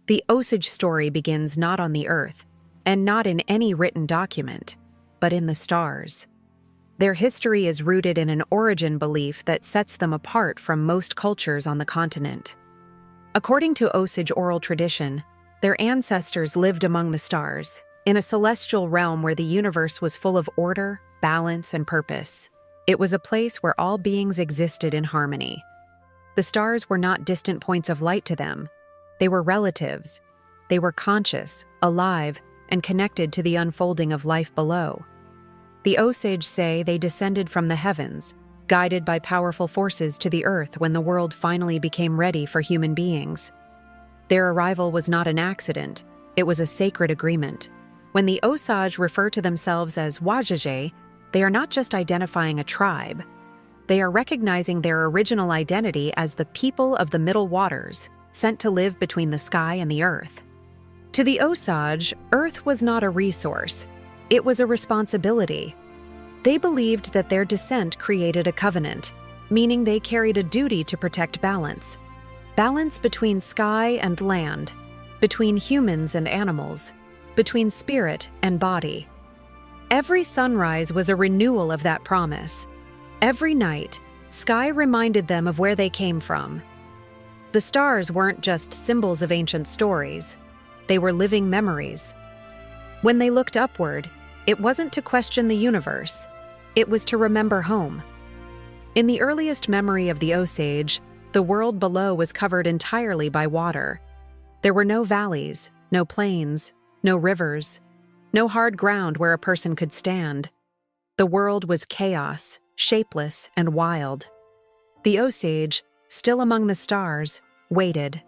The Osage story begins not on the earth, and not in any written document, but in the stars. Their history is rooted in an origin belief that sets them apart from most cultures on the continent. According to Osage oral tradition, their ancestors lived among the stars, in a celestial realm where the universe was full of order, balance, and purpose. It was a place where all beings existed in harmony. The stars were not distant points of light to them. They were relatives. They were conscious, alive, and connected to the unfolding of life below. The Osage say they descended from the heavens, guided by powerful forces to the earth when the world finally became ready for human beings. Their arrival was not an accident, it was a sacred agreement. When the Osage refer to themselves as Osage, they are not just identifying a tribe. They are recognizing their original identity as the people of the middle waters, sent to live between the sky and the earth. To the Osage, earth was not a resource, it was a responsibility. They believed that their descent created a covenant, meaning they carried a duty to protect balance. Balance between sky and land, between humans and animals, between spirit and body. Every sunrise was a renewal of that promise. Every night, sky reminded them of where they came from. The stars weren't just symbols of ancient stories, they were living memories. When they looked upward, it wasn't to question the universe, it was to remember home. In the earliest memory of the Osage, the world below was covered entirely by water. There were no valleys, no plains, no rivers, no hard ground where a person could stand. The world was chaos, shapeless, and wild. The Osage, still among the stars, waited.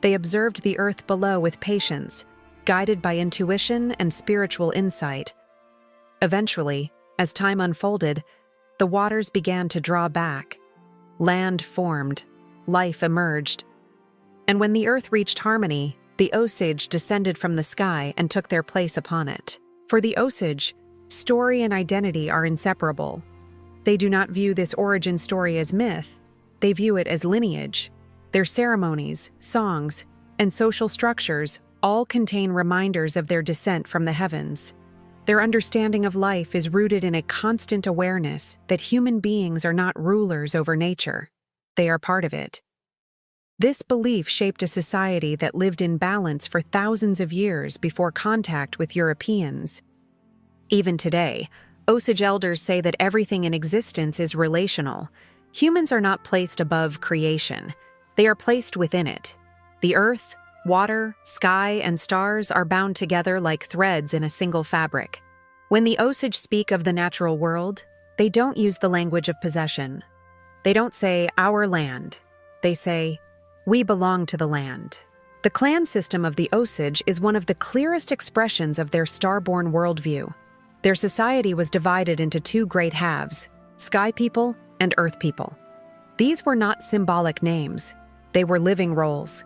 They observed the earth below with patience, guided by intuition and spiritual insight. Eventually, as time unfolded, the waters began to draw back. Land formed, life emerged. And when the earth reached harmony, the Osage descended from the sky and took their place upon it. For the Osage, story and identity are inseparable. They do not view this origin story as myth, they view it as lineage. Their ceremonies, songs, and social structures all contain reminders of their descent from the heavens. Their understanding of life is rooted in a constant awareness that human beings are not rulers over nature. They are part of it. This belief shaped a society that lived in balance for thousands of years before contact with Europeans. Even today, Osage elders say that everything in existence is relational. Humans are not placed above creation. They are placed within it. The earth, water, sky, and stars are bound together like threads in a single fabric. When the Osage speak of the natural world, they don't use the language of possession. They don't say, our land. They say, we belong to the land. The clan system of the Osage is one of the clearest expressions of their Starborn worldview. Their society was divided into two great halves, sky people and earth people. These were not symbolic names. They were living roles.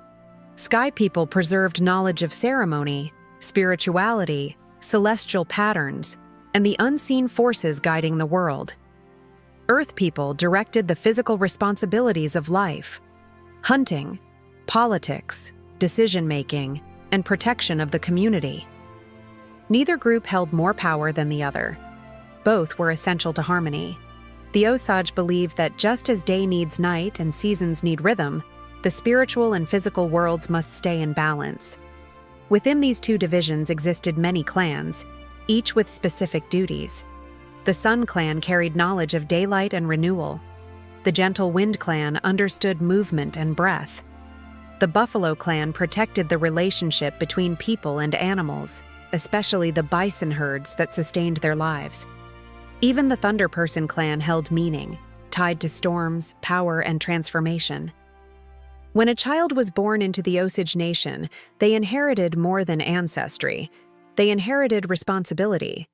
Sky people preserved knowledge of ceremony, spirituality, celestial patterns, and the unseen forces guiding the world. Earth people directed the physical responsibilities of life, hunting, politics, decision-making, and protection of the community. Neither group held more power than the other. Both were essential to harmony. The Osage believed that just as day needs night and seasons need rhythm, the spiritual and physical worlds must stay in balance. Within these two divisions existed many clans, each with specific duties. The Sun clan carried knowledge of daylight and renewal. The Gentle Wind clan understood movement and breath. The Buffalo clan protected the relationship between people and animals, especially the bison herds that sustained their lives. Even the Thunder Person clan held meaning, tied to storms, power, and transformation. When a child was born into the Osage Nation, they inherited more than ancestry. They inherited responsibility.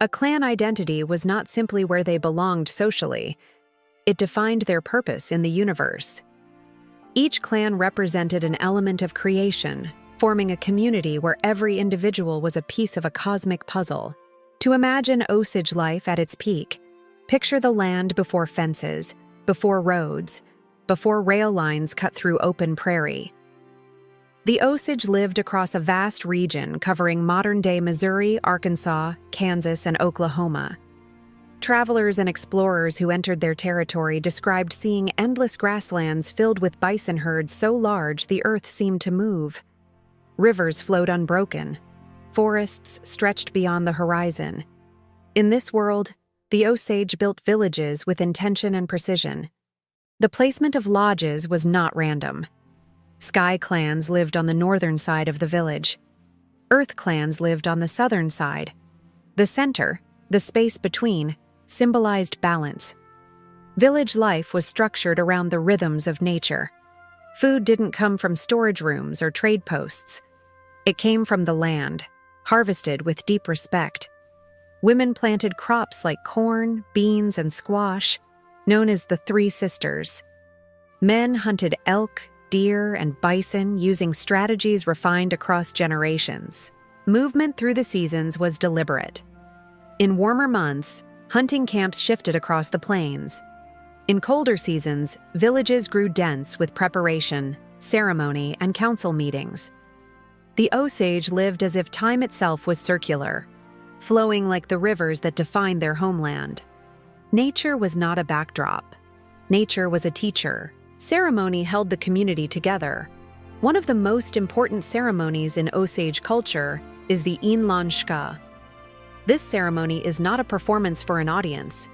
A clan identity was not simply where they belonged socially. It defined their purpose in the universe. Each clan represented an element of creation, forming a community where every individual was a piece of a cosmic puzzle. To imagine Osage life at its peak, picture the land before fences, before roads, before rail lines cut through open prairie. The Osage lived across a vast region covering modern-day Missouri, Arkansas, Kansas, and Oklahoma. Travelers and explorers who entered their territory described seeing endless grasslands filled with bison herds so large the earth seemed to move. Rivers flowed unbroken. Forests stretched beyond the horizon. In this world, the Osage built villages with intention and precision. The placement of lodges was not random. Sky clans lived on the northern side of the village. Earth clans lived on the southern side. The center, the space between, symbolized balance. Village life was structured around the rhythms of nature. Food didn't come from storage rooms or trade posts. It came from the land, harvested with deep respect. Women planted crops like corn, beans, and squash, known as the Three Sisters. Men hunted elk, deer, and bison using strategies refined across generations. Movement through the seasons was deliberate. In warmer months, hunting camps shifted across the plains. In colder seasons, villages grew dense with preparation, ceremony, and council meetings. The Osage lived as if time itself was circular, flowing like the rivers that defined their homeland. Nature was not a backdrop. Nature was a teacher. Ceremony held the community together. One of the most important ceremonies in Osage culture is the Inlanshka. This ceremony is not a performance for an audience.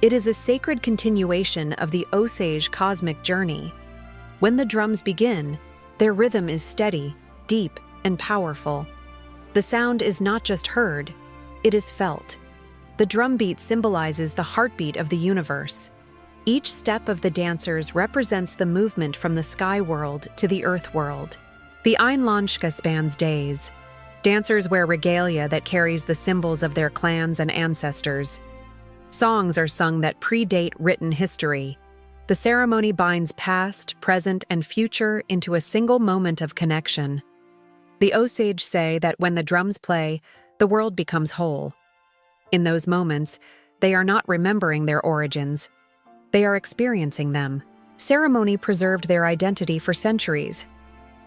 It is a sacred continuation of the Osage cosmic journey. When the drums begin, their rhythm is steady, deep, and powerful. The sound is not just heard, it is felt. The drum beat symbolizes the heartbeat of the universe. Each step of the dancers represents the movement from the sky world to the earth world. The Einlanshka spans days. Dancers wear regalia that carries the symbols of their clans and ancestors. Songs are sung that predate written history. The ceremony binds past, present, and future into a single moment of connection. The Osage say that when the drums play, the world becomes whole. In those moments, they are not remembering their origins. They are experiencing them. Ceremony preserved their identity for centuries.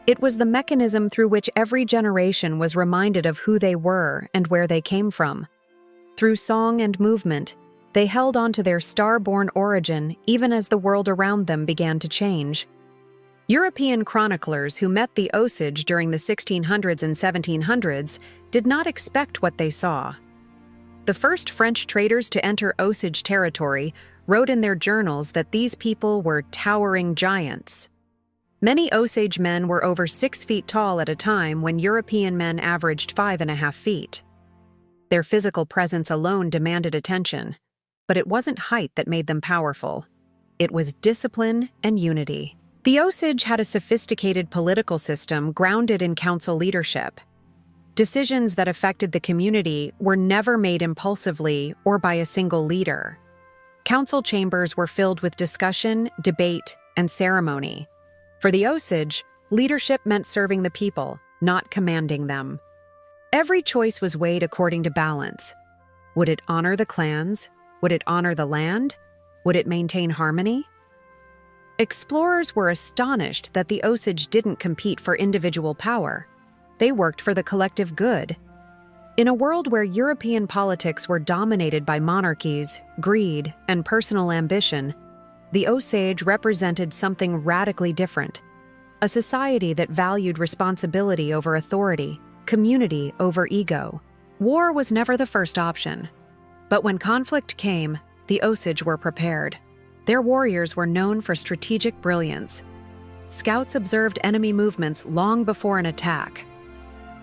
It was the mechanism through which every generation was reminded of who they were and where they came from. Through song and movement, they held on to their Starborn origin even as the world around them began to change. European chroniclers who met the Osage during the 1600s and 1700s did not expect what they saw. The first French traders to enter Osage territory wrote in their journals that these people were towering giants. Many Osage men were over 6 feet tall at a time when European men averaged 5.5 feet. Their physical presence alone demanded attention, but it wasn't height that made them powerful. It was discipline and unity. The Osage had a sophisticated political system grounded in council leadership. Decisions that affected the community were never made impulsively or by a single leader. Council chambers were filled with discussion, debate, and ceremony. For the Osage, leadership meant serving the people, not commanding them. Every choice was weighed according to balance. Would it honor the clans? Would it honor the land? Would it maintain harmony? Explorers were astonished that the Osage didn't compete for individual power. They worked for the collective good. In a world where European politics were dominated by monarchies, greed, and personal ambition, the Osage represented something radically different. A society that valued responsibility over authority, community over ego. War was never the first option. But when conflict came, the Osage were prepared. Their warriors were known for strategic brilliance. Scouts observed enemy movements long before an attack.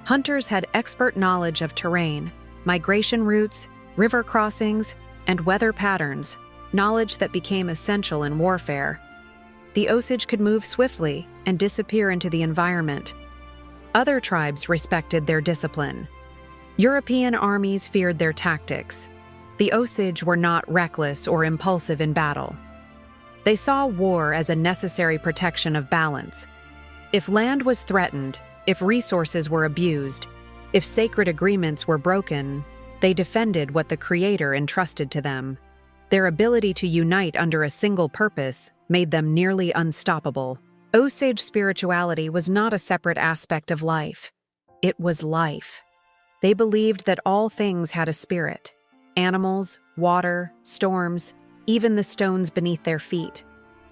Hunters had expert knowledge of terrain, migration routes, river crossings, and weather patterns, knowledge that became essential in warfare. The Osage could move swiftly and disappear into the environment. Other tribes respected their discipline. European armies feared their tactics. The Osage were not reckless or impulsive in battle. They saw war as a necessary protection of balance. If land was threatened, if resources were abused, if sacred agreements were broken, they defended what the Creator entrusted to them. Their ability to unite under a single purpose made them nearly unstoppable. Osage spirituality was not a separate aspect of life. It was life. They believed that all things had a spirit: animals, water, storms, even the stones beneath their feet.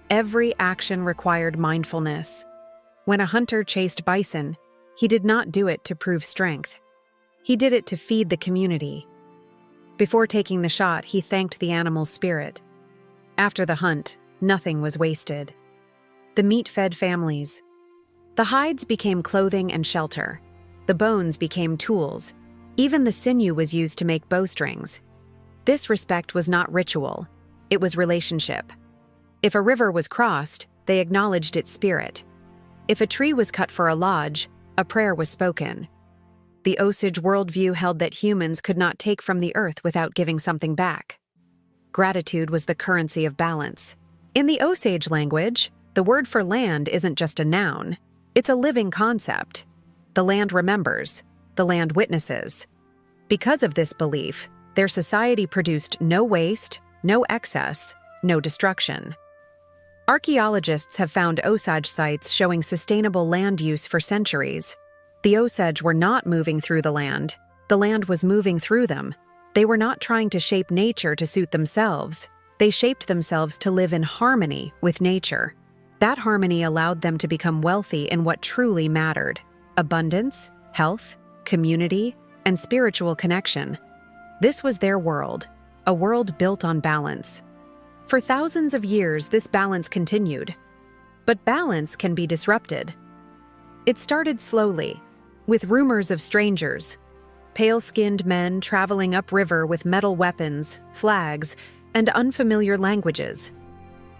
Every action required mindfulness. When a hunter chased bison, he did not do it to prove strength. He did it to feed the community. Before taking the shot, he thanked the animal's spirit. After the hunt, nothing was wasted. The meat fed families. The hides became clothing and shelter. The bones became tools. Even the sinew was used to make bowstrings. This respect was not ritual. It was relationship. If a river was crossed, they acknowledged its spirit. If a tree was cut for a lodge, a prayer was spoken. The Osage worldview held that humans could not take from the earth without giving something back. Gratitude was the currency of balance. In the Osage language, the word for land isn't just a noun, it's a living concept. The land remembers, the land witnesses. Because of this belief, their society produced no waste, no excess, no destruction. Archaeologists have found Osage sites showing sustainable land use for centuries. The Osage were not moving through the land was moving through them. They were not trying to shape nature to suit themselves. They shaped themselves to live in harmony with nature. That harmony allowed them to become wealthy in what truly mattered: abundance, health, community, and spiritual connection. This was their world, a world built on balance. For thousands of years, this balance continued. But balance can be disrupted. It started slowly, with rumors of strangers, pale-skinned men traveling upriver with metal weapons, flags, and unfamiliar languages.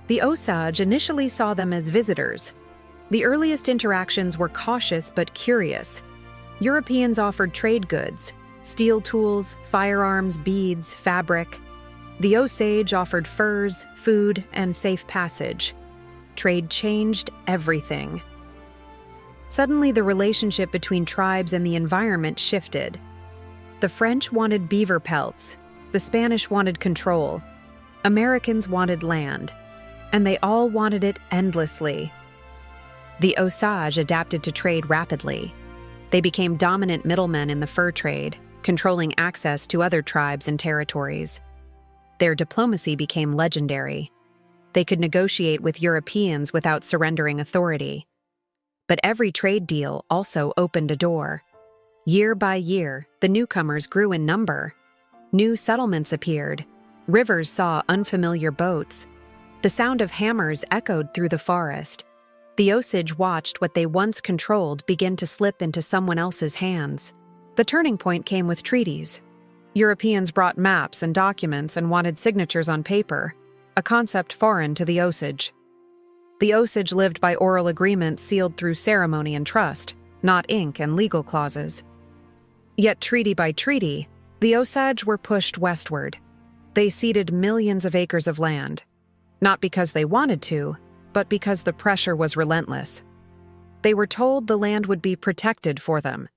The Osage initially saw them as visitors. The earliest interactions were cautious but curious. Europeans offered trade goods: steel tools, firearms, beads, fabric. The Osage offered furs, food, and safe passage. Trade changed everything. Suddenly, the relationship between tribes and the environment shifted. The French wanted beaver pelts, the Spanish wanted control, Americans wanted land, and they all wanted it endlessly. The Osage adapted to trade rapidly. They became dominant middlemen in the fur trade, controlling access to other tribes and territories. Their diplomacy became legendary. They could negotiate with Europeans without surrendering authority. But every trade deal also opened a door. Year by year, the newcomers grew in number. New settlements appeared. Rivers saw unfamiliar boats. The sound of hammers echoed through the forest. The Osage watched what they once controlled begin to slip into someone else's hands. The turning point came with treaties. Europeans brought maps and documents and wanted signatures on paper, a concept foreign to the Osage. The Osage lived by oral agreements sealed through ceremony and trust, not ink and legal clauses. Yet treaty by treaty, the Osage were pushed westward. They ceded millions of acres of land, not because they wanted to, but because the pressure was relentless. They were told the land would be protected for them.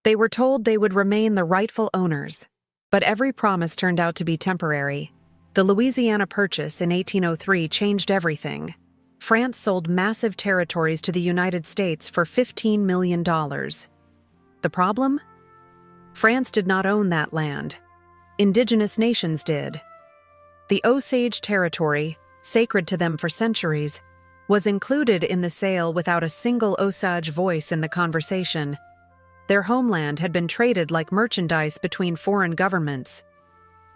They were told they would remain the rightful owners, but every promise turned out to be temporary. The Louisiana Purchase in 1803 changed everything. France sold massive territories to the United States for $15 million. The problem? France did not own that land. Indigenous nations did. The Osage territory, sacred to them for centuries, was included in the sale without a single Osage voice in the conversation. Their homeland had been traded like merchandise between foreign governments.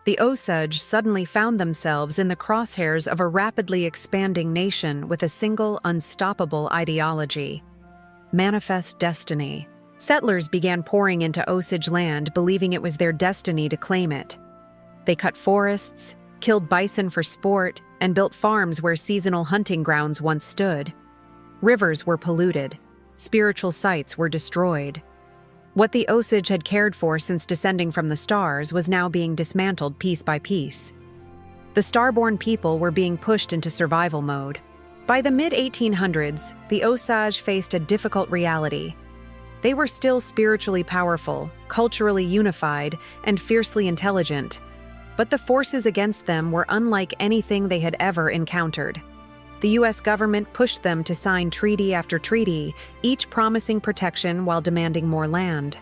The Osage suddenly found themselves in the crosshairs of a rapidly expanding nation with a single, unstoppable ideology: manifest destiny. Settlers began pouring into Osage land, believing it was their destiny to claim it. They cut forests, killed bison for sport, and built farms where seasonal hunting grounds once stood. Rivers were polluted. Spiritual sites were destroyed. What the Osage had cared for since descending from the stars was now being dismantled piece by piece. The Starborn people were being pushed into survival mode. By the mid-1800s, the Osage faced a difficult reality. They were still spiritually powerful, culturally unified, and fiercely intelligent, but the forces against them were unlike anything they had ever encountered. The U.S. government pushed them to sign treaty after treaty, each promising protection while demanding more land.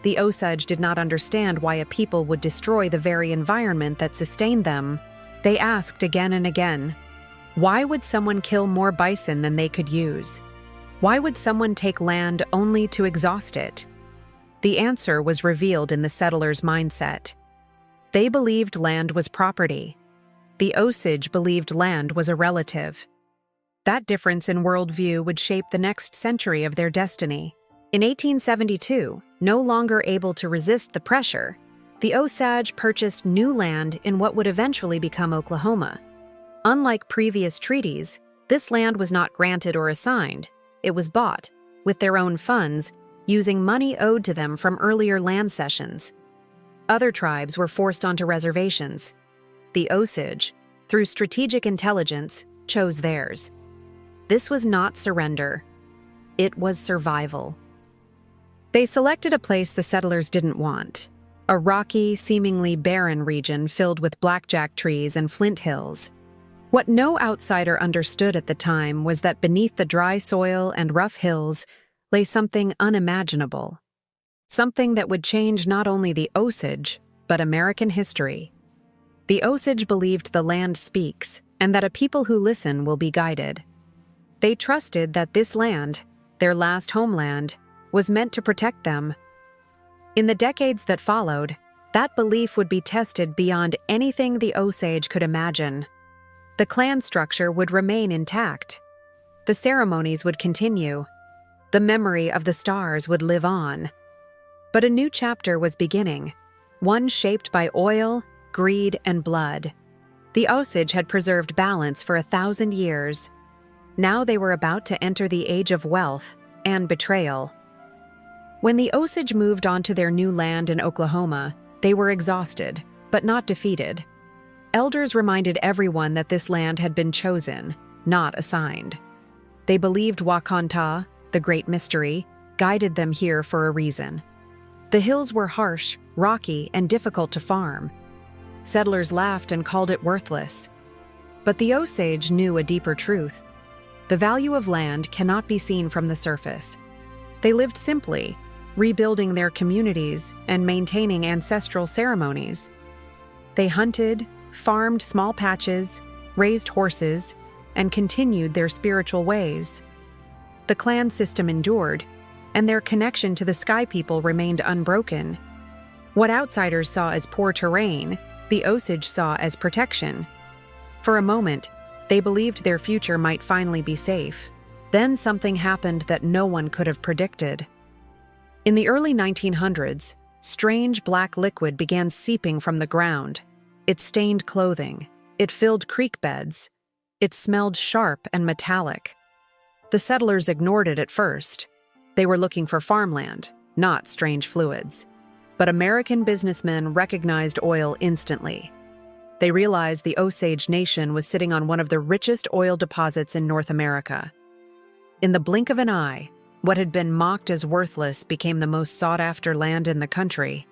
The Osage did not understand why a people would destroy the very environment that sustained them. They asked again and again, why would someone kill more bison than they could use? Why would someone take land only to exhaust it? The answer was revealed in the settlers' mindset. They believed land was property. The Osage believed land was a relative. That difference in worldview would shape the next century of their destiny. In 1872, no longer able to resist the pressure, the Osage purchased new land in what would eventually become Oklahoma. Unlike previous treaties, this land was not granted or assigned. It was bought, with their own funds, using money owed to them from earlier land cessions. Other tribes were forced onto reservations. The Osage, through strategic intelligence, chose theirs. This was not surrender. It was survival. They selected a place the settlers didn't want, a rocky, seemingly barren region filled with blackjack trees and flint hills. What no outsider understood at the time was that beneath the dry soil and rough hills lay something unimaginable. Something that would change not only the Osage, but American history. The Osage believed the land speaks, and that a people who listen will be guided. They trusted that this land, their last homeland, was meant to protect them. In the decades that followed, that belief would be tested beyond anything the Osage could imagine. The clan structure would remain intact. The ceremonies would continue. The memory of the stars would live on. But a new chapter was beginning, one shaped by oil, greed, and blood. The Osage had preserved balance for 1,000 years. Now they were about to enter the age of wealth and betrayal. When the Osage moved onto their new land in Oklahoma, they were exhausted, but not defeated. Elders reminded everyone that this land had been chosen, not assigned. They believed Wakanta, the Great Mystery, guided them here for a reason. The hills were harsh, rocky, and difficult to farm. Settlers laughed and called it worthless. But the Osage knew a deeper truth. The value of land cannot be seen from the surface. They lived simply, rebuilding their communities and maintaining ancestral ceremonies. They hunted, farmed small patches, raised horses, and continued their spiritual ways. The clan system endured, and their connection to the Sky People remained unbroken. What outsiders saw as poor terrain, the Osage saw as protection. For a moment, they believed their future might finally be safe. Then something happened that no one could have predicted. In the early 1900s, strange black liquid began seeping from the ground. It stained clothing. It filled creek beds. It smelled sharp and metallic. The settlers ignored it at first. They were looking for farmland, not strange fluids. But American businessmen recognized oil instantly. They realized the Osage Nation was sitting on one of the richest oil deposits in North America. In the blink of an eye, what had been mocked as worthless became the most sought-after land in the country.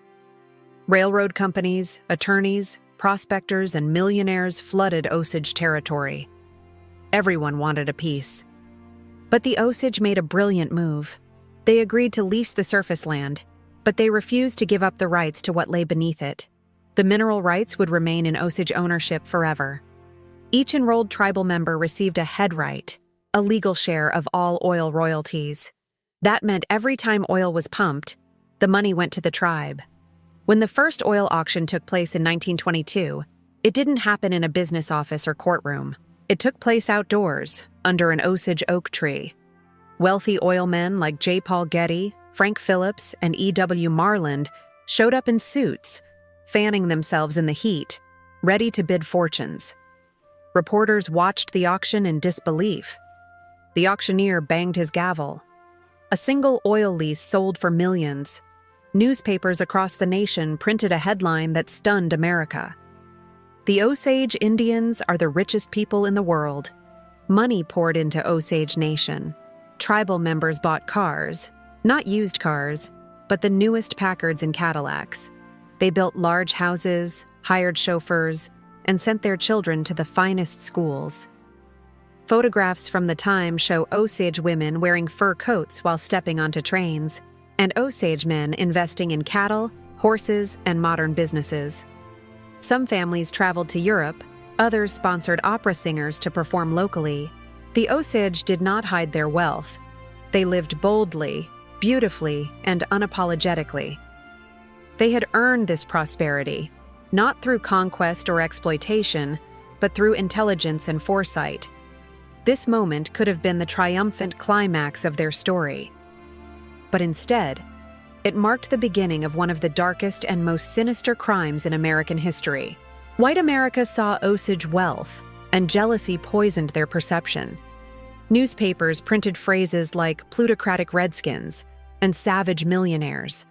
Railroad companies, attorneys, prospectors, and millionaires flooded Osage territory. Everyone wanted a piece. But the Osage made a brilliant move. They agreed to lease the surface land, but they refused to give up the rights to what lay beneath it. The mineral rights would remain in Osage ownership forever. Each enrolled tribal member received a head right, a legal share of all oil royalties. That meant every time oil was pumped, the money went to the tribe. When the first oil auction took place in 1922, it didn't happen in a business office or courtroom. It took place outdoors, under an Osage oak tree. Wealthy oil men like J. Paul Getty, Frank Phillips, and E.W. Marland showed up in suits, fanning themselves in the heat, ready to bid fortunes. Reporters watched the auction in disbelief. The auctioneer banged his gavel. A single oil lease sold for millions. Newspapers across the nation printed a headline that stunned America. The Osage Indians are the richest people in the world. Money poured into Osage Nation. Tribal members bought cars, not used cars, but the newest Packards and Cadillacs. They built large houses, hired chauffeurs, and sent their children to the finest schools. Photographs from the time show Osage women wearing fur coats while stepping onto trains, and Osage men investing in cattle, horses, and modern businesses. Some families traveled to Europe, others sponsored opera singers to perform locally. The Osage did not hide their wealth. They lived boldly, beautifully, and unapologetically. They had earned this prosperity, not through conquest or exploitation, but through intelligence and foresight. This moment could have been the triumphant climax of their story. But instead, it marked the beginning of one of the darkest and most sinister crimes in American history. White America saw Osage wealth, and jealousy poisoned their perception. Newspapers printed phrases like plutocratic redskins and savage millionaires.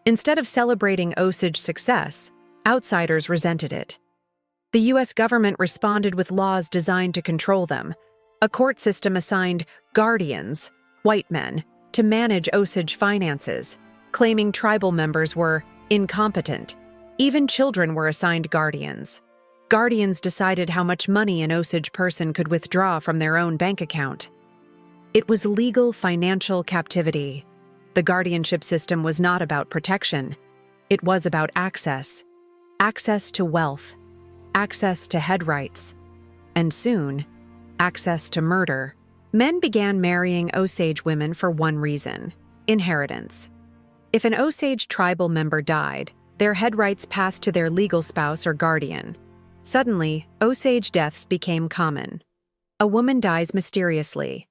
Instead of celebrating Osage success, outsiders resented it. The U.S. government responded with laws designed to control them. A court system assigned guardians, white men, to manage Osage finances, claiming tribal members were incompetent. Even children were assigned guardians. Guardians decided how much money an Osage person could withdraw from their own bank account. It was legal financial captivity. The guardianship system was not about protection. It was about access. Access to wealth. Access to head rights. And soon, access to murder. Men began marrying Osage women for one reason: inheritance. If an Osage tribal member died, their head rights passed to their legal spouse or guardian. Suddenly, Osage deaths became common. A woman dies mysteriously.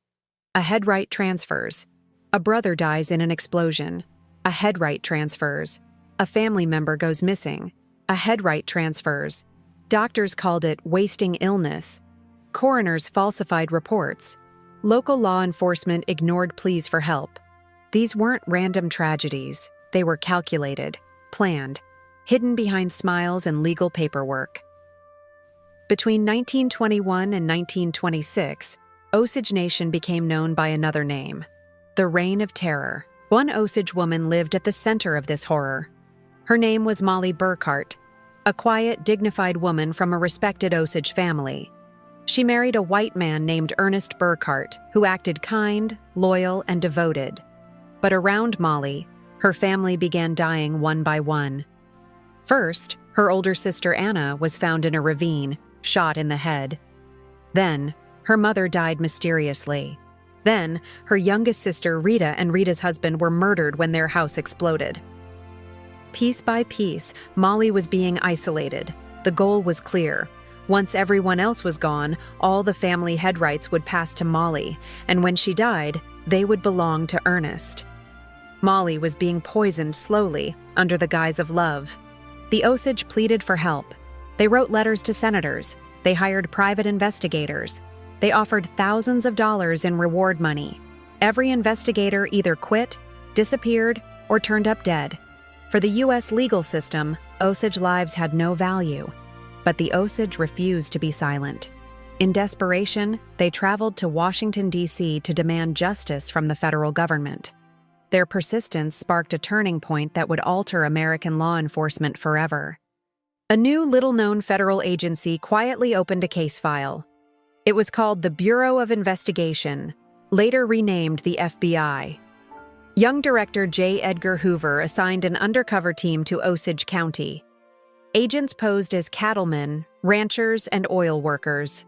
A head right transfers. A brother dies in an explosion. A head right transfers. A family member goes missing. A head right transfers. Doctors called it wasting illness. Coroners falsified reports. Local law enforcement ignored pleas for help. These weren't random tragedies. They were calculated, planned, hidden behind smiles and legal paperwork. Between 1921 and 1926, Osage Nation became known by another name: the Reign of Terror. One Osage woman lived at the center of this horror. Her name was Molly Burkhart, a quiet, dignified woman from a respected Osage family. She married a white man named Ernest Burkhart, who acted kind, loyal, and devoted. But around Molly, her family began dying one by one. First, her older sister Anna was found in a ravine, shot in the head. Then, her mother died mysteriously. Then, her youngest sister Rita and Rita's husband were murdered when their house exploded. Piece by piece, Molly was being isolated. The goal was clear. Once everyone else was gone, all the family head rights would pass to Molly, and when she died, they would belong to Ernest. Molly was being poisoned slowly, under the guise of love. The Osage pleaded for help. They wrote letters to senators. They hired private investigators. They offered thousands of dollars in reward money. Every investigator either quit, disappeared, or turned up dead. For the U.S. legal system, Osage lives had no value. But the Osage refused to be silent. In desperation, they traveled to Washington, D.C. to demand justice from the federal government. Their persistence sparked a turning point that would alter American law enforcement forever. A new, little-known federal agency quietly opened a case file. It was called the Bureau of Investigation, later renamed the FBI. Young Director J. Edgar Hoover assigned an undercover team to Osage County. Agents posed as cattlemen, ranchers, and oil workers.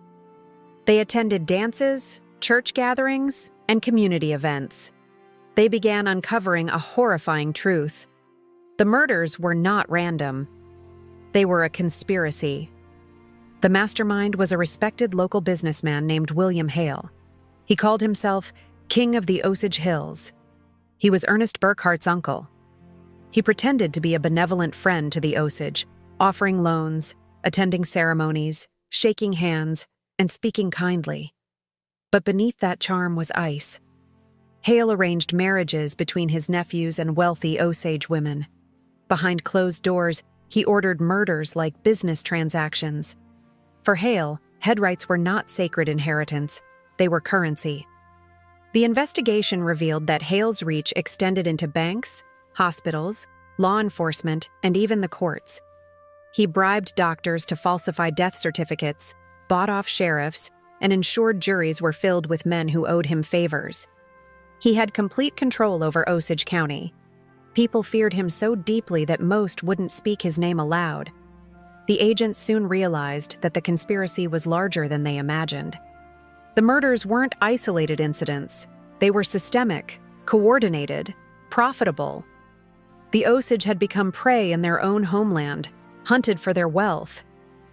They attended dances, church gatherings, and community events. They began uncovering a horrifying truth. The murders were not random. They were a conspiracy. The mastermind was a respected local businessman named William Hale. He called himself King of the Osage Hills. He was Ernest Burkhart's uncle. He pretended to be a benevolent friend to the Osage, offering loans, attending ceremonies, shaking hands, and speaking kindly. But beneath that charm was ice. Hale arranged marriages between his nephews and wealthy Osage women. Behind closed doors, he ordered murders like business transactions. For Hale, head rights were not sacred inheritance, they were currency. The investigation revealed that Hale's reach extended into banks, hospitals, law enforcement, and even the courts. He bribed doctors to falsify death certificates, bought off sheriffs, and ensured juries were filled with men who owed him favors. He had complete control over Osage County. People feared him so deeply that most wouldn't speak his name aloud. The agents soon realized that the conspiracy was larger than they imagined. The murders weren't isolated incidents. They were systemic, coordinated, profitable. The Osage had become prey in their own homeland, hunted for their wealth.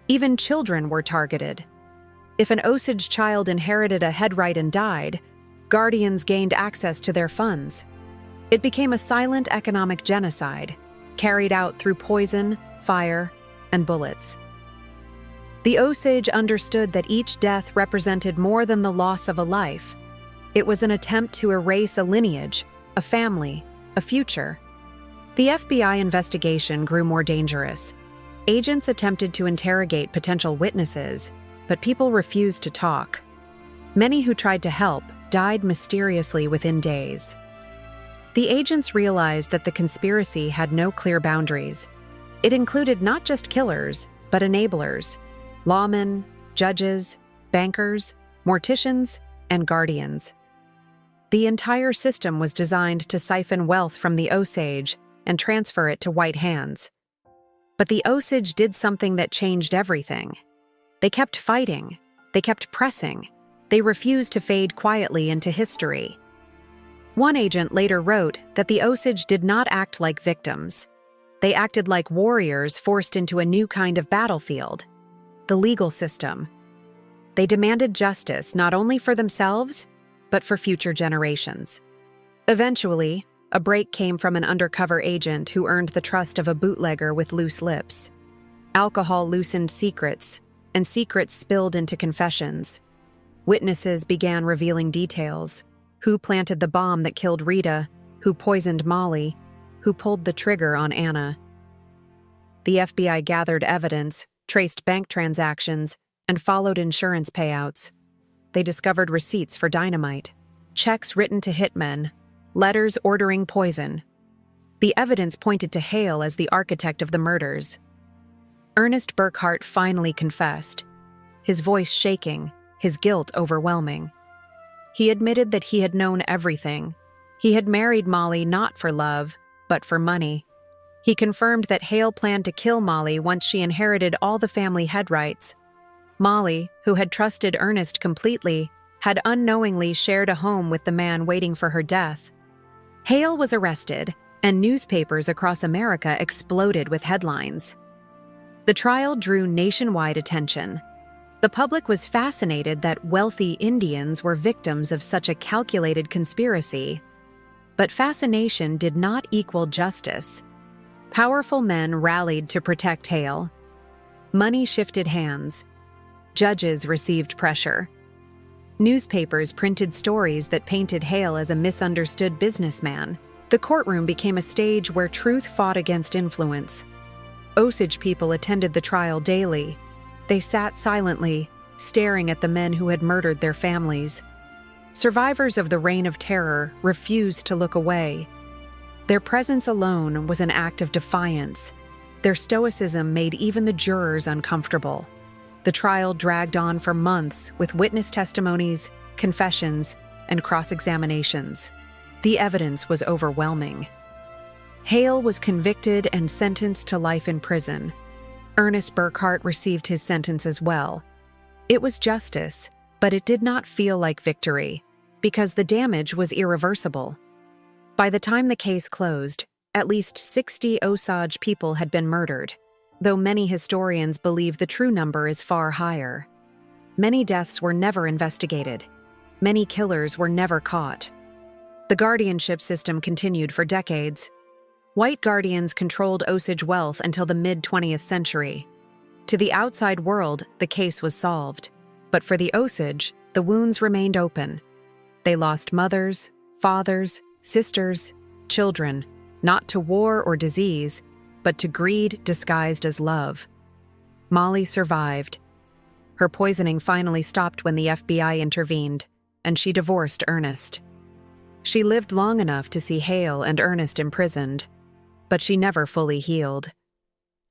Even children were targeted. If an Osage child inherited a headright and died, guardians gained access to their funds. It became a silent economic genocide, carried out through poison, fire, and bullets. The Osage understood that each death represented more than the loss of a life. It was an attempt to erase a lineage, a family, a future. The FBI investigation grew more dangerous. Agents attempted to interrogate potential witnesses, but people refused to talk. Many who tried to help died mysteriously within days. The agents realized that the conspiracy had no clear boundaries. It included not just killers, but enablers, lawmen, judges, bankers, morticians, and guardians. The entire system was designed to siphon wealth from the Osage and transfer it to white hands. But the Osage did something that changed everything. They kept fighting. They kept pressing. They refused to fade quietly into history. One agent later wrote that the Osage did not act like victims. They acted like warriors forced into a new kind of battlefield, the legal system. They demanded justice not only for themselves, but for future generations. Eventually, a break came from an undercover agent who earned the trust of a bootlegger with loose lips. Alcohol loosened secrets, and secrets spilled into confessions. Witnesses began revealing details: who planted the bomb that killed Rita, who poisoned Molly, who pulled the trigger on Anna. The FBI gathered evidence, traced bank transactions, and followed insurance payouts. They discovered receipts for dynamite, checks written to hitmen, letters ordering poison. The evidence pointed to Hale as the architect of the murders. Ernest Burkhart finally confessed, his voice shaking, his guilt overwhelming. He admitted that he had known everything. He had married Molly not for love, but for money. He confirmed that Hale planned to kill Molly once she inherited all the family headrights. Molly, who had trusted Ernest completely, had unknowingly shared a home with the man waiting for her death. Hale was arrested, and newspapers across America exploded with headlines. The trial drew nationwide attention. The public was fascinated that wealthy Indians were victims of such a calculated conspiracy. But fascination did not equal justice. Powerful men rallied to protect Hale. Money shifted hands. Judges received pressure. Newspapers printed stories that painted Hale as a misunderstood businessman. The courtroom became a stage where truth fought against influence. Osage people attended the trial daily. They sat silently, staring at the men who had murdered their families. Survivors of the Reign of Terror refused to look away. Their presence alone was an act of defiance. Their stoicism made even the jurors uncomfortable. The trial dragged on for months with witness testimonies, confessions, and cross-examinations. The evidence was overwhelming. Hale was convicted and sentenced to life in prison. Ernest Burkhart received his sentence as well. It was justice, but it did not feel like victory, because the damage was irreversible. By the time the case closed, at least 60 Osage people had been murdered, though many historians believe the true number is far higher. Many deaths were never investigated. Many killers were never caught. The guardianship system continued for decades. White guardians controlled Osage wealth until the mid-20th century. To the outside world, the case was solved. But for the Osage, the wounds remained open. They lost mothers, fathers, sisters, children, not to war or disease, but to greed disguised as love. Molly survived. Her poisoning finally stopped when the FBI intervened, and she divorced Ernest. She lived long enough to see Hale and Ernest imprisoned, but she never fully healed.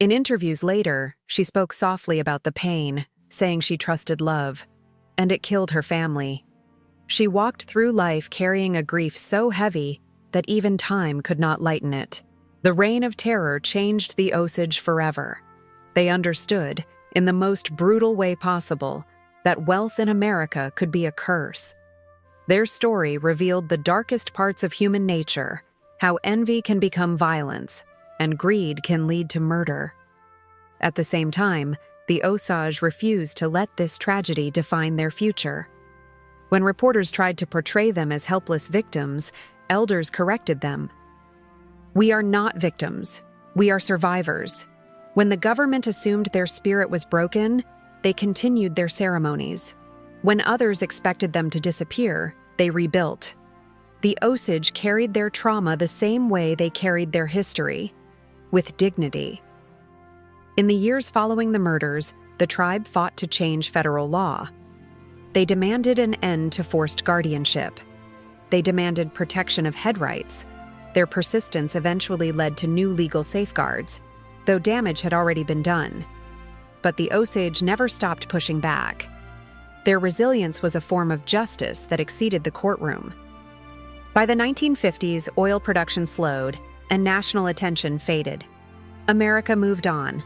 In interviews later, she spoke softly about the pain, saying she trusted love. and it killed her family. She walked through life carrying a grief so heavy that even time could not lighten it. The reign of terror changed the Osage forever. They understood, in the most brutal way possible, that wealth in America could be a curse. Their story revealed the darkest parts of human nature, how envy can become violence, and greed can lead to murder. At the same time, the Osage refused to let this tragedy define their future. When reporters tried to portray them as helpless victims, elders corrected them. "We are not victims. We are survivors." When the government assumed their spirit was broken, they continued their ceremonies. When others expected them to disappear, they rebuilt. The Osage carried their trauma the same way they carried their history, with dignity. In the years following the murders, the tribe fought to change federal law. They demanded an end to forced guardianship. They demanded protection of head rights. Their persistence eventually led to new legal safeguards, though damage had already been done. But the Osage never stopped pushing back. Their resilience was a form of justice that exceeded the courtroom. By the 1950s, oil production slowed, and national attention faded. America moved on.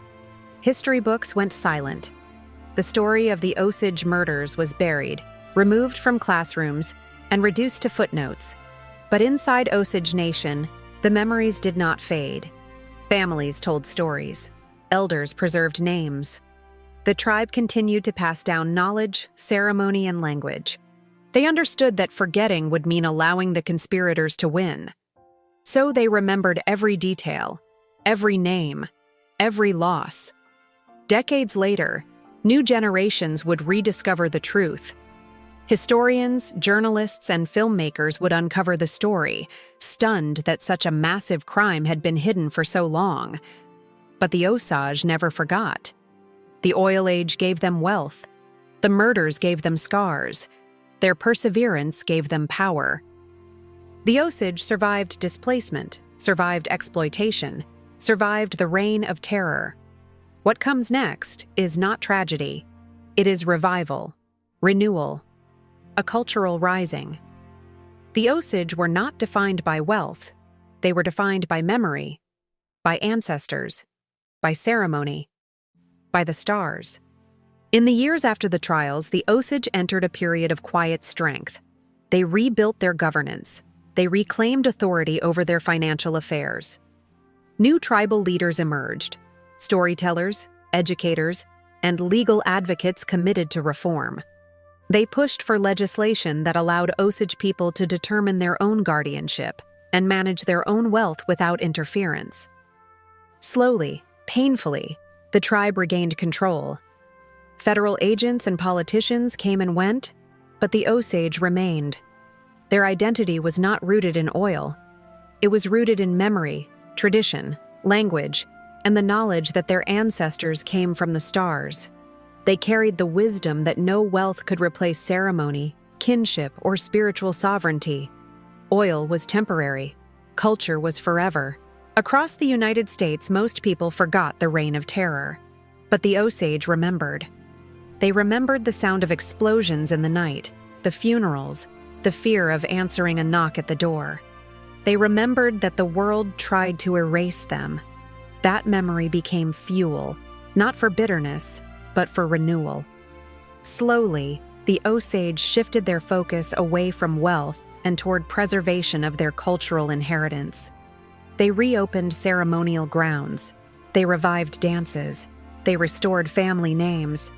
History books went silent. The story of the Osage murders was buried, removed from classrooms, and reduced to footnotes. But inside Osage Nation, the memories did not fade. Families told stories. Elders preserved names. The tribe continued to pass down knowledge, ceremony, and language. They understood that forgetting would mean allowing the conspirators to win. So they remembered every detail, every name, every loss. Decades later, new generations would rediscover the truth. Historians, journalists, and filmmakers would uncover the story, stunned that such a massive crime had been hidden for so long. But the Osage never forgot. The oil age gave them wealth. The murders gave them scars. Their perseverance gave them power. The Osage survived displacement, survived exploitation, survived the reign of terror. What comes next is not tragedy. It is revival, renewal, a cultural rising. The Osage were not defined by wealth. They were defined by memory, by ancestors, by ceremony, by the stars. In the years after the trials, the Osage entered a period of quiet strength. They rebuilt their governance. They reclaimed authority over their financial affairs. New tribal leaders emerged, storytellers, educators, and legal advocates committed to reform. They pushed for legislation that allowed Osage people to determine their own guardianship and manage their own wealth without interference. Slowly, painfully, the tribe regained control. Federal agents and politicians came and went, but the Osage remained. Their identity was not rooted in oil. It was rooted in memory, tradition, language, and the knowledge that their ancestors came from the stars. They carried the wisdom that no wealth could replace ceremony, kinship, or spiritual sovereignty. Oil was temporary. Culture was forever. Across the United States, most people forgot the reign of terror. But the Osage remembered. They remembered the sound of explosions in the night, the funerals, the fear of answering a knock at the door. They remembered that the world tried to erase them. That memory became fuel, not for bitterness, but for renewal. Slowly, the Osage shifted their focus away from wealth and toward preservation of their cultural inheritance. They reopened ceremonial grounds. They revived dances. They restored family names.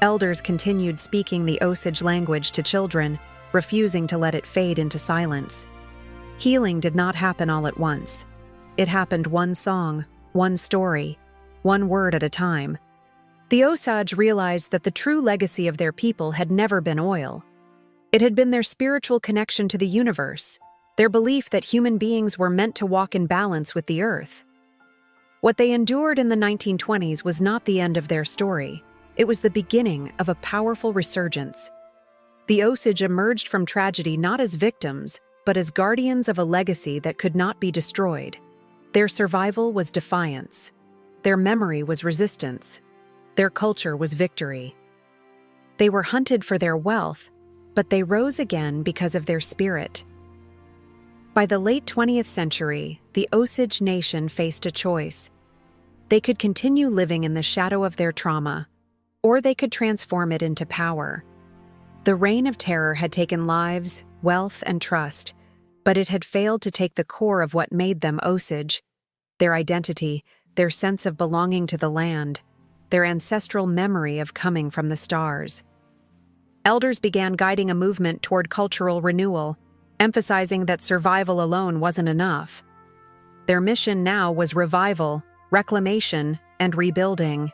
Elders continued speaking the Osage language to children, refusing to let it fade into silence. Healing did not happen all at once. It happened one song, one story, one word at a time. The Osage realized that the true legacy of their people had never been oil. It had been their spiritual connection to the universe, their belief that human beings were meant to walk in balance with the earth. What they endured in the 1920s was not the end of their story. It was the beginning of a powerful resurgence. The Osage emerged from tragedy not as victims, but as guardians of a legacy that could not be destroyed. Their survival was defiance. Their memory was resistance. Their culture was victory. They were hunted for their wealth, but they rose again because of their spirit. By the late 20th century, the Osage Nation faced a choice. They could continue living in the shadow of their trauma, or they could transform it into power. The reign of terror had taken lives, wealth, and trust, but it had failed to take the core of what made them Osage: their identity, their sense of belonging to the land, their ancestral memory of coming from the stars. Elders began guiding a movement toward cultural renewal, emphasizing that survival alone wasn't enough. Their mission now was revival, reclamation, and rebuilding.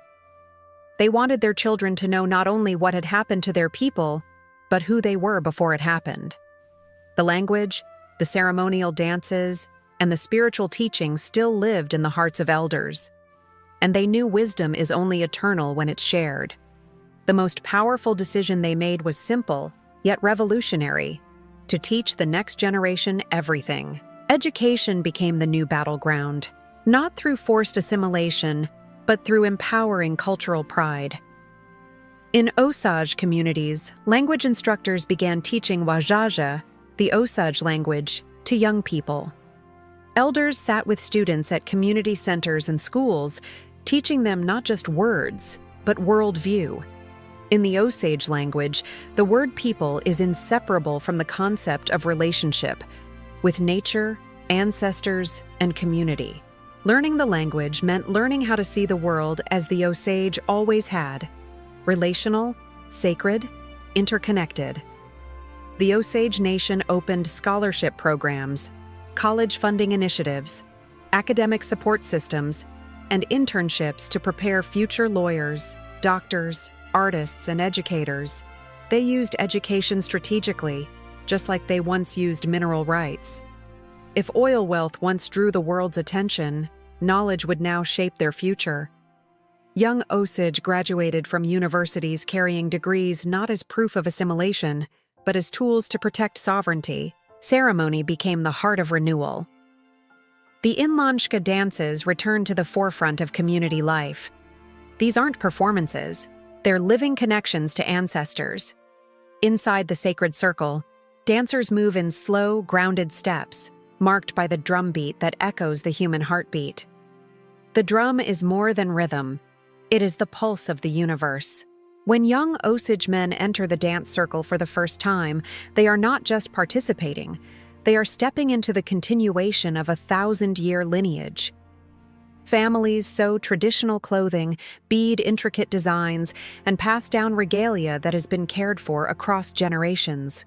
They wanted their children to know not only what had happened to their people, but who they were before it happened. The language, the ceremonial dances, and the spiritual teachings still lived in the hearts of elders. And they knew wisdom is only eternal when it's shared. The most powerful decision they made was simple, yet revolutionary: to teach the next generation everything. Education became the new battleground, not through forced assimilation, but through empowering cultural pride. In Osage communities, language instructors began teaching Wajaja, the Osage language, to young people. Elders sat with students at community centers and schools, teaching them not just words, but worldview. In the Osage language, the word people is inseparable from the concept of relationship with nature, ancestors, and community. Learning the language meant learning how to see the world as the Osage always had: relational, sacred, interconnected. The Osage Nation opened scholarship programs, college funding initiatives, academic support systems, and internships to prepare future lawyers, doctors, artists, and educators. They used education strategically, just like they once used mineral rights. If oil wealth once drew the world's attention, knowledge would now shape their future. Young Osage graduated from universities carrying degrees not as proof of assimilation, but as tools to protect sovereignty. Ceremony became the heart of renewal. The Inlanshka dances returned to the forefront of community life. These aren't performances, they're living connections to ancestors. Inside the sacred circle, dancers move in slow, grounded steps, marked by the drumbeat that echoes the human heartbeat. The drum is more than rhythm. It is the pulse of the universe. When young Osage men enter the dance circle for the first time, they are not just participating, they are stepping into the continuation of a 1,000-year lineage. Families sew traditional clothing, bead intricate designs, and pass down regalia that has been cared for across generations.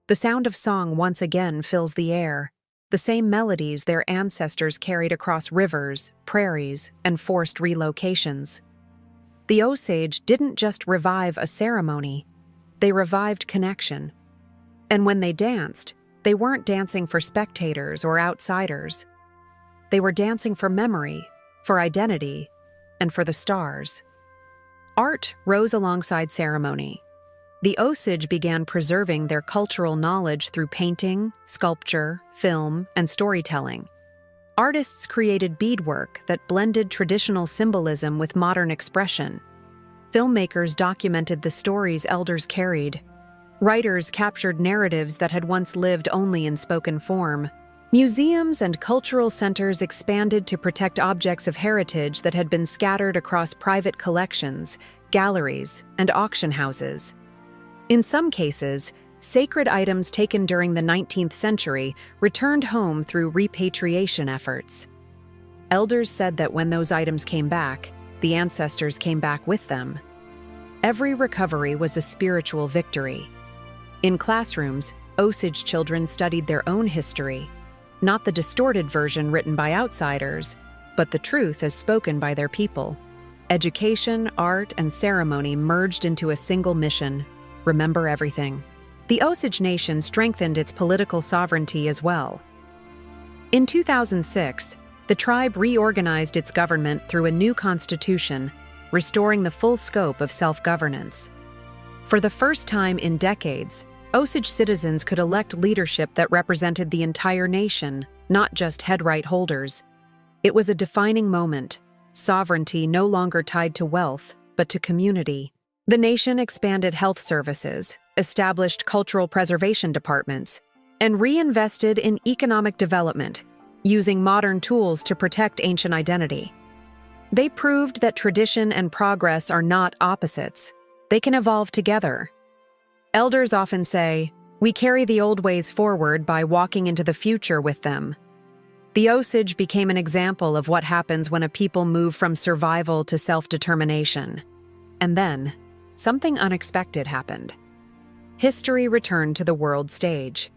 The sound of song once again fills the air, the same melodies their ancestors carried across rivers, prairies, and forced relocations. The Osage didn't just revive a ceremony, they revived connection. And when they danced, they weren't dancing for spectators or outsiders. They were dancing for memory, for identity, and for the stars. Art rose alongside ceremony. The Osage began preserving their cultural knowledge through painting, sculpture, film, and storytelling. Artists created beadwork that blended traditional symbolism with modern expression. Filmmakers documented the stories elders carried. Writers captured narratives that had once lived only in spoken form. Museums and cultural centers expanded to protect objects of heritage that had been scattered across private collections, galleries, and auction houses. In some cases, sacred items taken during the 19th century returned home through repatriation efforts. Elders said that when those items came back, the ancestors came back with them. Every recovery was a spiritual victory. In classrooms, Osage children studied their own history, not the distorted version written by outsiders, but the truth as spoken by their people. Education, art, and ceremony merged into a single mission: remember everything. The Osage Nation strengthened its political sovereignty as well. In 2006, the tribe reorganized its government through a new constitution, restoring the full scope of self-governance. For the first time in decades, Osage citizens could elect leadership that represented the entire nation, not just head right holders. It was a defining moment, sovereignty no longer tied to wealth, but to community. The nation expanded health services, established cultural preservation departments, and reinvested in economic development, using modern tools to protect ancient identity. They proved that tradition and progress are not opposites. They can evolve together. Elders often say, "We carry the old ways forward by walking into the future with them." The Osage became an example of what happens when a people move from survival to self-determination. And then, something unexpected happened. History returned to the world stage.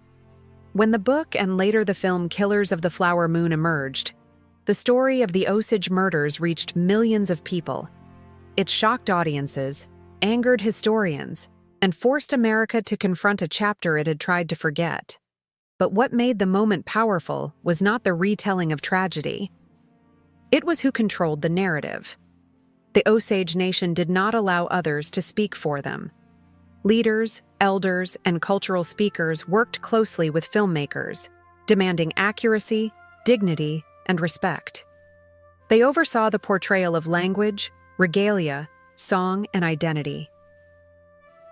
When the book and later the film Killers of the Flower Moon emerged, the story of the Osage murders reached millions of people. It shocked audiences, angered historians, and forced America to confront a chapter it had tried to forget. But what made the moment powerful was not the retelling of tragedy. It was who controlled the narrative. The Osage Nation did not allow others to speak for them. Leaders, elders, and cultural speakers worked closely with filmmakers, demanding accuracy, dignity, and respect. They oversaw the portrayal of language, regalia, song, and identity.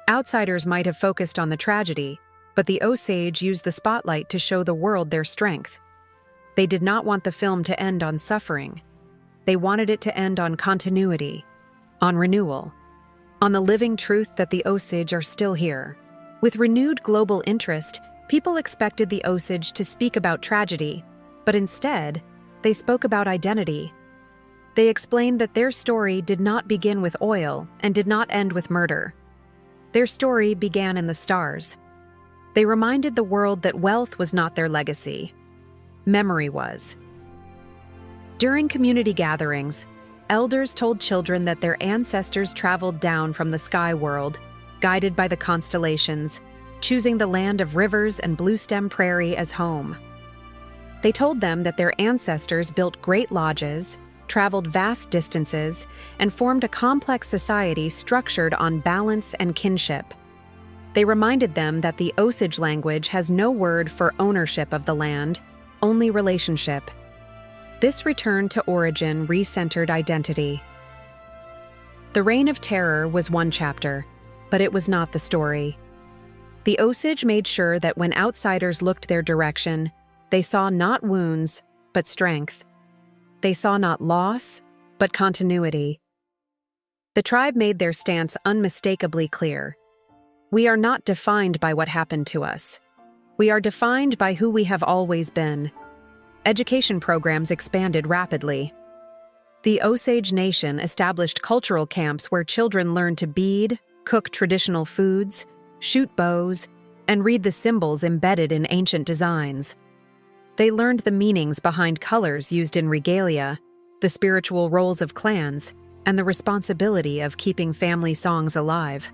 Outsiders might have focused on the tragedy, but the Osage used the spotlight to show the world their strength. They did not want the film to end on suffering. They wanted it to end on continuity, on renewal, on the living truth that the Osage are still here. With renewed global interest, people expected the Osage to speak about tragedy, but instead, they spoke about identity. They explained that their story did not begin with oil and did not end with murder. Their story began in the stars. They reminded the world that wealth was not their legacy. Memory was. During community gatherings, elders told children that their ancestors traveled down from the sky world, guided by the constellations, choosing the land of rivers and bluestem prairie as home. They told them that their ancestors built great lodges, traveled vast distances, and formed a complex society structured on balance and kinship. They reminded them that the Osage language has no word for ownership of the land, only relationship. This return to origin recentered identity. The Reign of Terror was one chapter, but it was not the story. The Osage made sure that when outsiders looked their direction, they saw not wounds, but strength. They saw not loss, but continuity. The tribe made their stance unmistakably clear. We are not defined by what happened to us. We are defined by who we have always been. Education programs expanded rapidly. The Osage Nation established cultural camps where children learned to bead, cook traditional foods, shoot bows, and read the symbols embedded in ancient designs. They learned the meanings behind colors used in regalia, the spiritual roles of clans, and the responsibility of keeping family songs alive.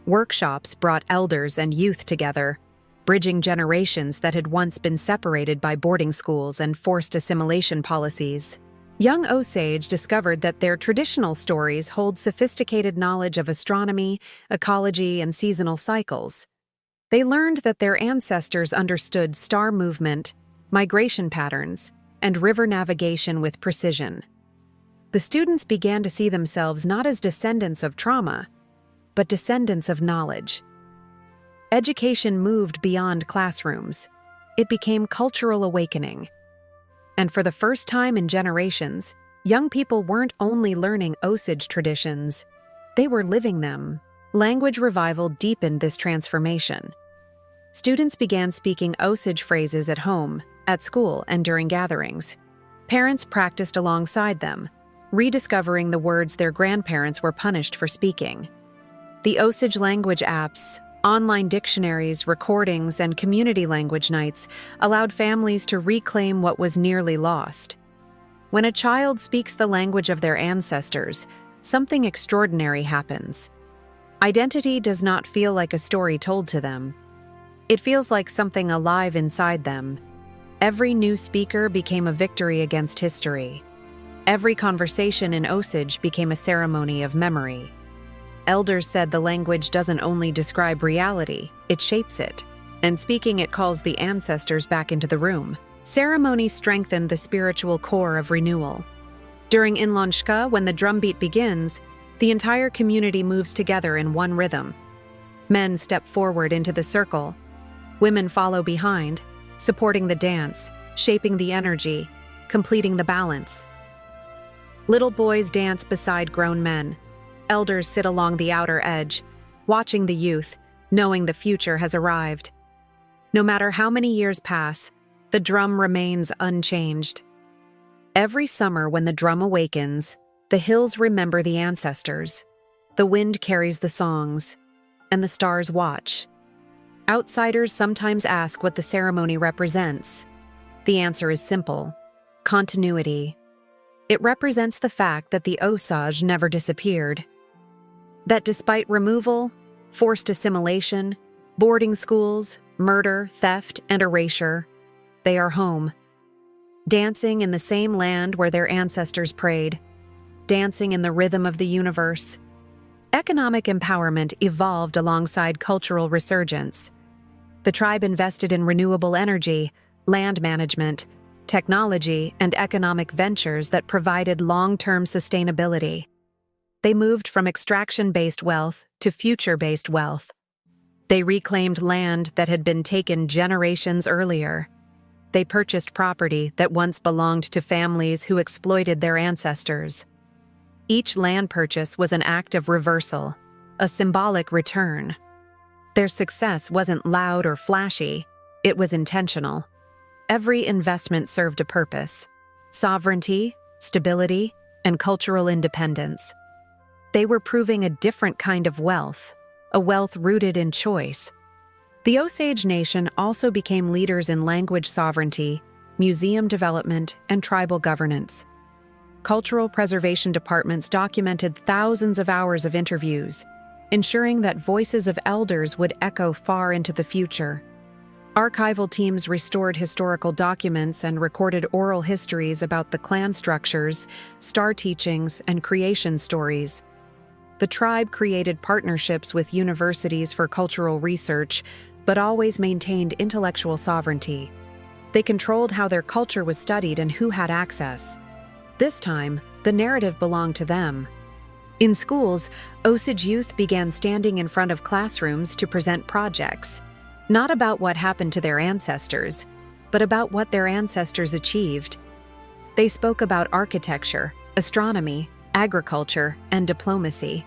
Workshops brought elders and youth together, bridging generations that had once been separated by boarding schools and forced assimilation policies. Young Osage discovered that their traditional stories hold sophisticated knowledge of astronomy, ecology, and seasonal cycles. They learned that their ancestors understood star movement, migration patterns, and river navigation with precision. The students began to see themselves not as descendants of trauma, but descendants of knowledge. Education moved beyond classrooms. It became cultural awakening. And for the first time in generations, young people weren't only learning Osage traditions, they were living them. Language revival deepened this transformation. Students began speaking Osage phrases at home, at school, and during gatherings. Parents practiced alongside them, rediscovering the words their grandparents were punished for speaking. The Osage language apps, online dictionaries, recordings, and community language nights allowed families to reclaim what was nearly lost. When a child speaks the language of their ancestors, something extraordinary happens. Identity does not feel like a story told to them. It feels like something alive inside them. Every new speaker became a victory against history. Every conversation in Osage became a ceremony of memory. Elders said the language doesn't only describe reality, it shapes it. And speaking it calls the ancestors back into the room. Ceremony strengthened the spiritual core of renewal. During Inlanshka, when the drumbeat begins, The entire community moves together in one rhythm. Men step forward into the circle. Women follow behind, supporting the dance, shaping the energy, completing the balance. Little boys dance beside grown men. Elders sit along the outer edge, watching the youth, knowing the future has arrived. No matter how many years pass, the drum remains unchanged. Every summer when the drum awakens, the hills remember the ancestors. The wind carries the songs, and the stars watch. Outsiders sometimes ask what the ceremony represents. The answer is simple: continuity. It represents the fact that the Osage never disappeared. That despite removal, forced assimilation, boarding schools, murder, theft, and erasure, they are home. Dancing in the same land where their ancestors prayed, dancing in the rhythm of the universe. Economic empowerment evolved alongside cultural resurgence. The tribe invested in renewable energy, land management, technology, and economic ventures that provided long-term sustainability. They moved from extraction-based wealth to future-based wealth. They reclaimed land that had been taken generations earlier. They purchased property that once belonged to families who exploited their ancestors. Each land purchase was an act of reversal, a symbolic return. Their success wasn't loud or flashy, it was intentional. Every investment served a purpose: sovereignty, stability, and cultural independence. They were proving a different kind of wealth, a wealth rooted in choice. The Osage Nation also became leaders in language sovereignty, museum development, and tribal governance. Cultural preservation departments documented thousands of hours of interviews, ensuring that voices of elders would echo far into the future. Archival teams restored historical documents and recorded oral histories about the clan structures, star teachings, and creation stories. The tribe created partnerships with universities for cultural research, but always maintained intellectual sovereignty. They controlled how their culture was studied and who had access. This time, the narrative belonged to them. In schools, Osage youth began standing in front of classrooms to present projects, not about what happened to their ancestors, but about what their ancestors achieved. They spoke about architecture, astronomy, agriculture, and diplomacy.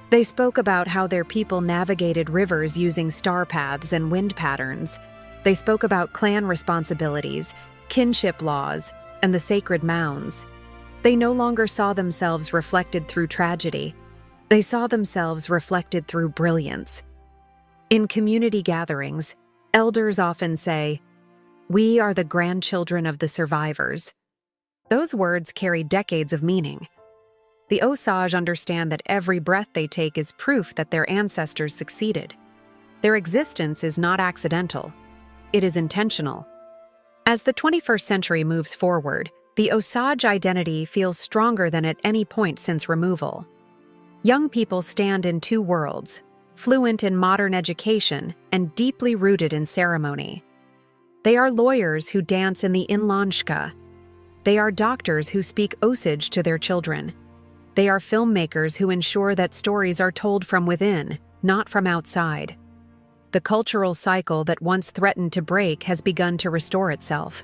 They spoke about how their people navigated rivers using star paths and wind patterns. They spoke about clan responsibilities, kinship laws, and the sacred mounds. They no longer saw themselves reflected through tragedy. They saw themselves reflected through brilliance. In community gatherings, elders often say, "We are the grandchildren of the survivors." Those words carry decades of meaning. The Osage understand that every breath they take is proof that their ancestors succeeded. Their existence is not accidental. It is intentional. As the 21st century moves forward, the Osage identity feels stronger than at any point since removal. Young people stand in two worlds, fluent in modern education and deeply rooted in ceremony. They are lawyers who dance in the Inlanshka. They are doctors who speak Osage to their children. They are filmmakers who ensure that stories are told from within, not from outside. The cultural cycle that once threatened to break has begun to restore itself.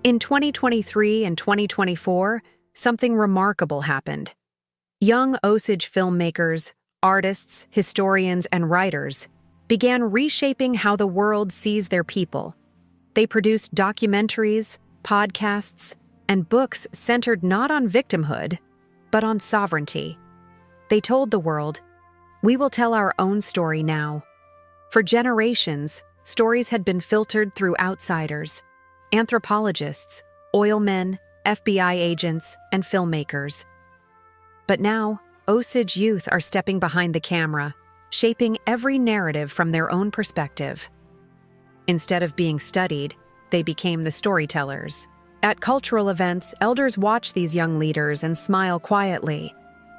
In 2023 and 2024, something remarkable happened. Young Osage filmmakers, artists, historians, and writers began reshaping how the world sees their people. They produced documentaries, podcasts, and books centered not on victimhood, but on sovereignty. They told the world, "We will tell our own story now." For generations, stories had been filtered through outsiders, anthropologists, oilmen, FBI agents, and filmmakers. But now, Osage youth are stepping behind the camera, shaping every narrative from their own perspective. Instead of being studied, they became the storytellers. At cultural events, elders watch these young leaders and smile quietly.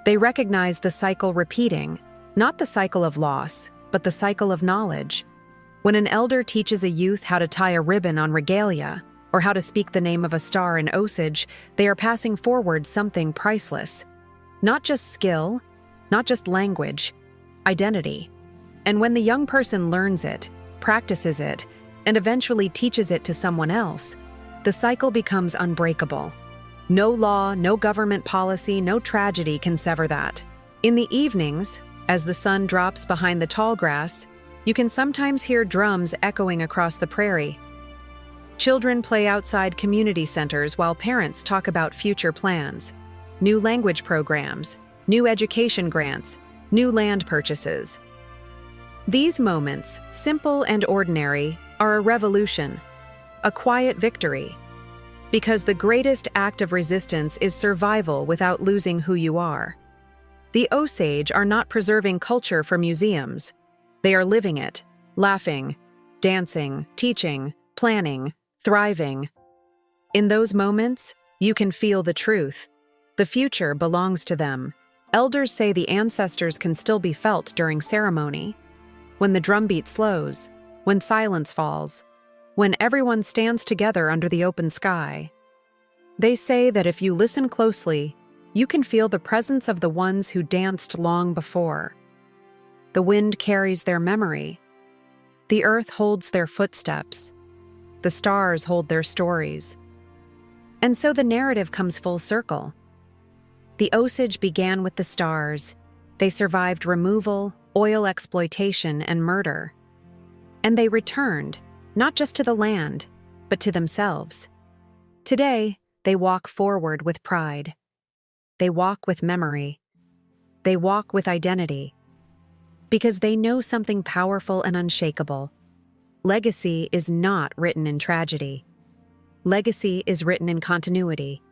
They recognize the cycle repeating, not the cycle of loss, but the cycle of knowledge. When an elder teaches a youth how to tie a ribbon on regalia, or how to speak the name of a star in Osage, they are passing forward something priceless. Not just skill, not just language, identity. And when the young person learns it, practices it, and eventually teaches it to someone else, the cycle becomes unbreakable. No law, no government policy, no tragedy can sever that. In the evenings, as the sun drops behind the tallgrass, you can sometimes hear drums echoing across the prairie. Children play outside community centers while parents talk about future plans, new language programs, new education grants, new land purchases. These moments, simple and ordinary, are a revolution, a quiet victory. Because the greatest act of resistance is survival without losing who you are. The Osage are not preserving culture for museums. They are living it, laughing, dancing, teaching, planning, thriving. In those moments, you can feel the truth. The future belongs to them. Elders say the ancestors can still be felt during ceremony. When the drumbeat slows, when silence falls, when everyone stands together under the open sky. They say that if you listen closely, you can feel the presence of the ones who danced long before. The wind carries their memory. The earth holds their footsteps. The stars hold their stories. And so the narrative comes full circle. The Osage began with the stars. They survived removal, oil exploitation, and murder. And they returned, not just to the land, but to themselves. Today, they walk forward with pride. They walk with memory. They walk with identity. Because they know something powerful and unshakable. Legacy is not written in tragedy. Legacy is written in continuity.